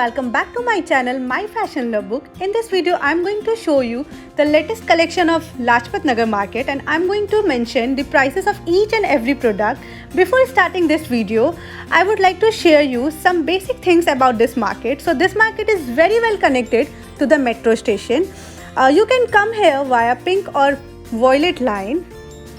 welcome back to my channel My Fashion Lookbook. In this video I am going to show you the latest collection of Lajpat Nagar Market and I am going to mention the prices of each and every product. Before starting this video, I would like to share you some basic things about this market. So this market is very well connected to the metro station. You can come here via pink or violet line.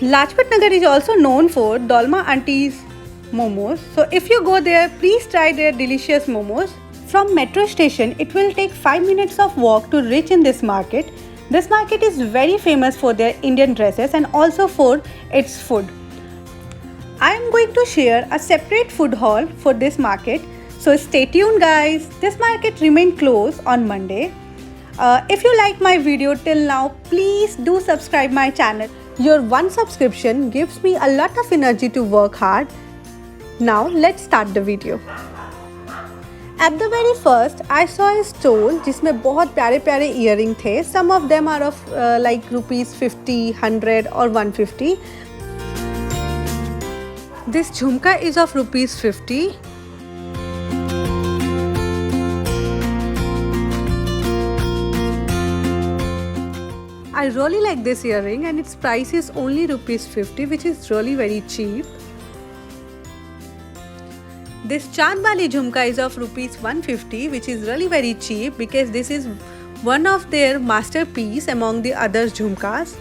Lajpat Nagar is also known for Dolma Auntie's momos. So if you go there, please try their delicious momos. From metro station, it will take 5 minutes of walk to reach in this market. This market is very famous for their Indian dresses and also for its food. I am going to share a separate food haul for this market. So stay tuned guys. This market remains closed on Monday. If you like my video till now, please do subscribe my channel. Your one subscription gives me a lot of energy to work hard. Now let's start the video. At the very first, I saw a stall जिसमें बहुत प्यारे प्यारे earring थे. Some of them are of like rupees 50, 100 or 150. This jhumka is of rupees 50. I really like this earring and its price is only rupees 50, which is really very cheap. This chaand wali jhumka is of rupees 150, which is really very cheap because this is one of their masterpiece among the other jhumkas.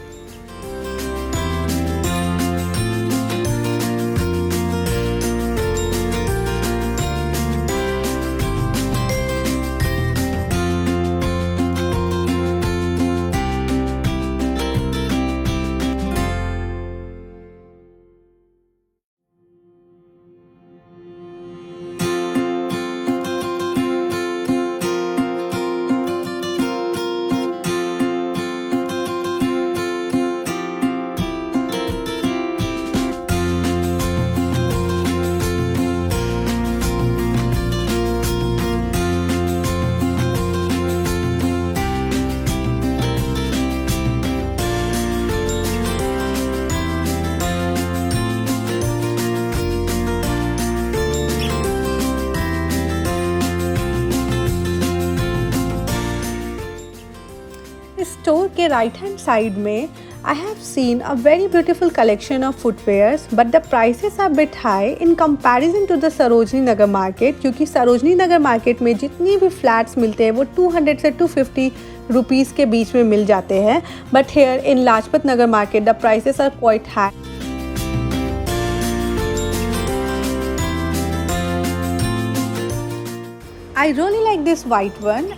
Store के right hand side में I have seen a very beautiful collection of footwears, but the prices are bit high in comparison to the sarojininagar market, क्योंकि sarojininagar market में जितनी भी flats मिलते हैं वो 200 से 250 रुपीस के बीच में मिल जाते हैं, but here in Lajpat Nagar market the prices are quite high. I really like this white one.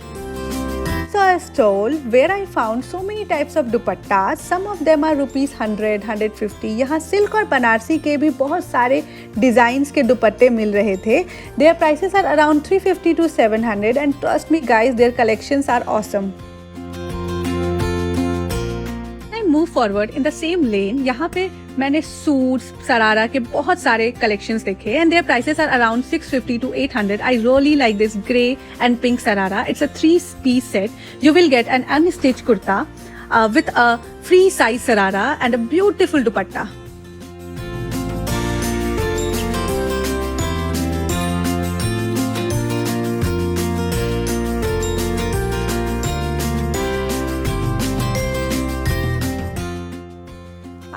So a stall where I found so many types of dupattas. Some of them are rupees 100, 150. यहाँ silk और बनारसी के भी बहुत सारे designs के दुपट्टे मिल रहे थे. Their prices are around 350 to 700 and trust me guys, their collections are awesome. Move forward in the same lane. यहाँ पे मैंने सूट्स सरारा के बहुत सारे कलेक्शंस देखे and their prices are around 650 to 800. I really like this grey and pink sarara. It's a 3-piece set. You will get an unstitched kurta with a free size sarara and a beautiful dupatta.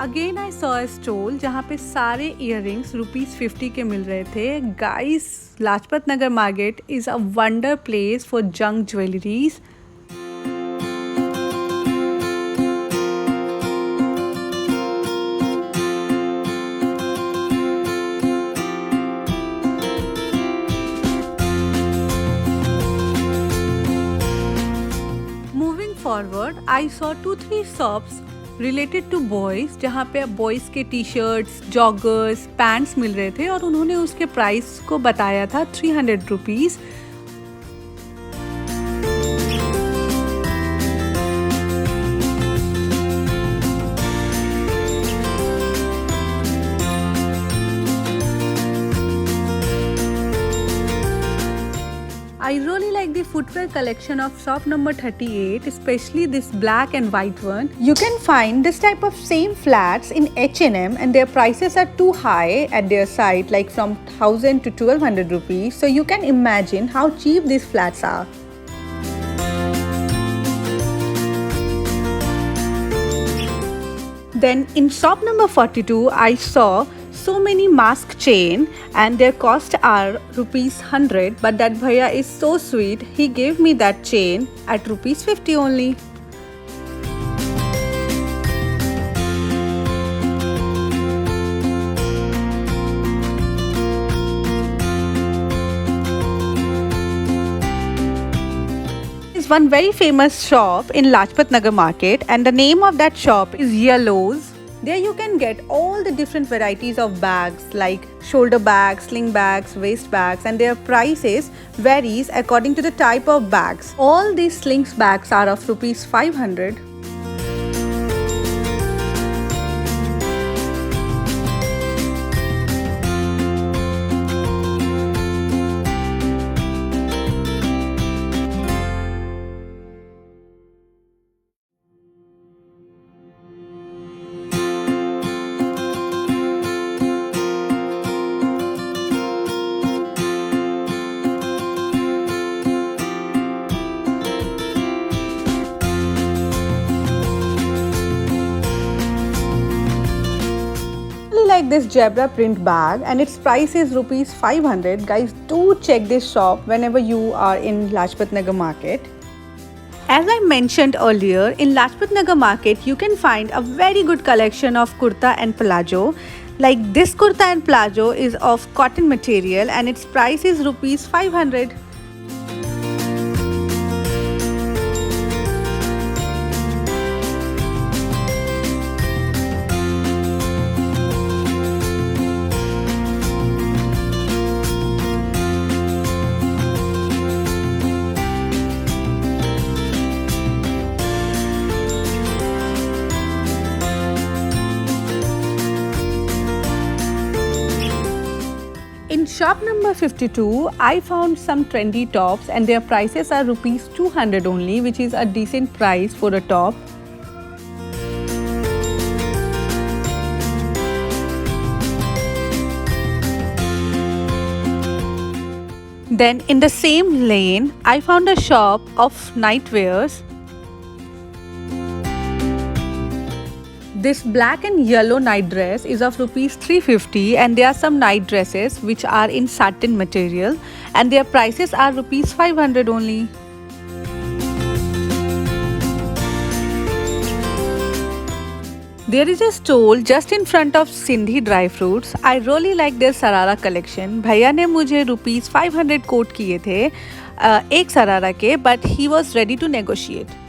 Again I saw a stall जहाँ पे सारे earrings rupees 50 के मिल रहे थे. Guys, Lajpat Nagar market is a wonder place for junk jewelries. Moving forward, I saw 2-3 shops related to boys जहाँ पे boys के टी शर्ट्स, जॉगर्स, पैंट्स मिल रहे थे और उन्होंने उसके प्राइस को बताया था 300 rupees. I really like the footwear collection of shop number 38, especially this black and white one. You can find this type of same flats in H&M and their prices are too high at their site, like from 1000 to 1200 rupees. So you can imagine how cheap these flats are. Then in shop number 42, I saw so many mask chain and their cost are ₹100, but that bhaiya is so sweet, he gave me that chain at ₹50 only. One very famous shop in Lajpat Nagar Market, and the name of that shop is Yellows. There you can get all the different varieties of bags like shoulder bags, sling bags, waist bags, and their prices varies according to the type of bags. All these slings bags are of ₹500. Like this zebra print bag, and its price is ₹500. Guys, do check this shop whenever you are in Lajpat Nagar Market. As I mentioned earlier, in Lajpat Nagar Market you can find a very good collection of kurta and palazzo. Like this kurta and palazzo is of cotton material and its price is ₹500. In shop number 52, I found some trendy tops and their prices are ₹200 only, which is a decent price for a top. Then in the same lane, I found a shop of nightwears. This black and yellow night dress is of ₹350, and there are some night dresses which are in satin material and their prices are ₹500 only. There is a stall just in front of Sindhi dry fruits. I really like their sarara collection. भैया ने मुझे ₹500 coat किए थे एक सरारा के, but he was ready to negotiate.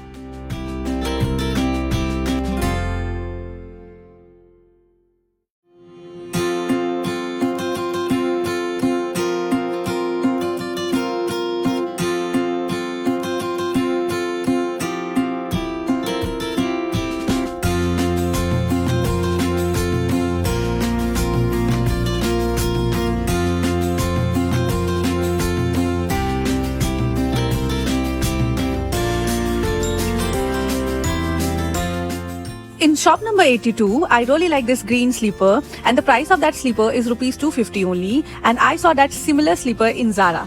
In shop number 82, I really like this green slipper, and the price of that slipper is ₹250 only, and I saw that similar slipper in Zara.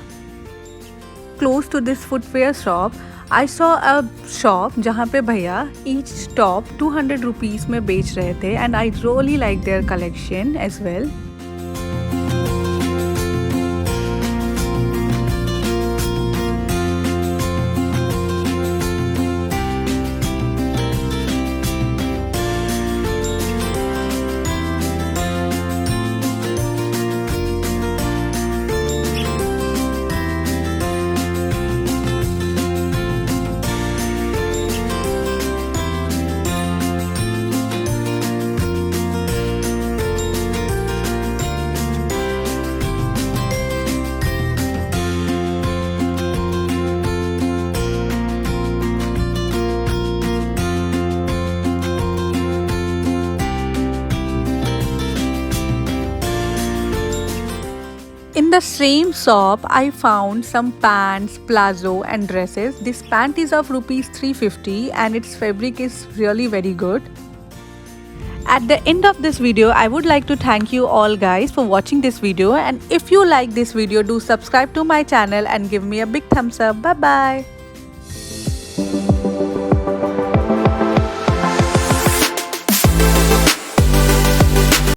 Close to this footwear shop, I saw a shop जहाँ पे भैया each top 200 rupees में बेच रहे थे, and I really like their collection as well. In the same shop, I found some pants, palazzo and dresses. This pant is of rupees 350 and its fabric is really very good. At the end of this video, I would like to thank you all guys for watching this video, and if you like this video, do subscribe to my channel and give me a big thumbs up. Bye bye.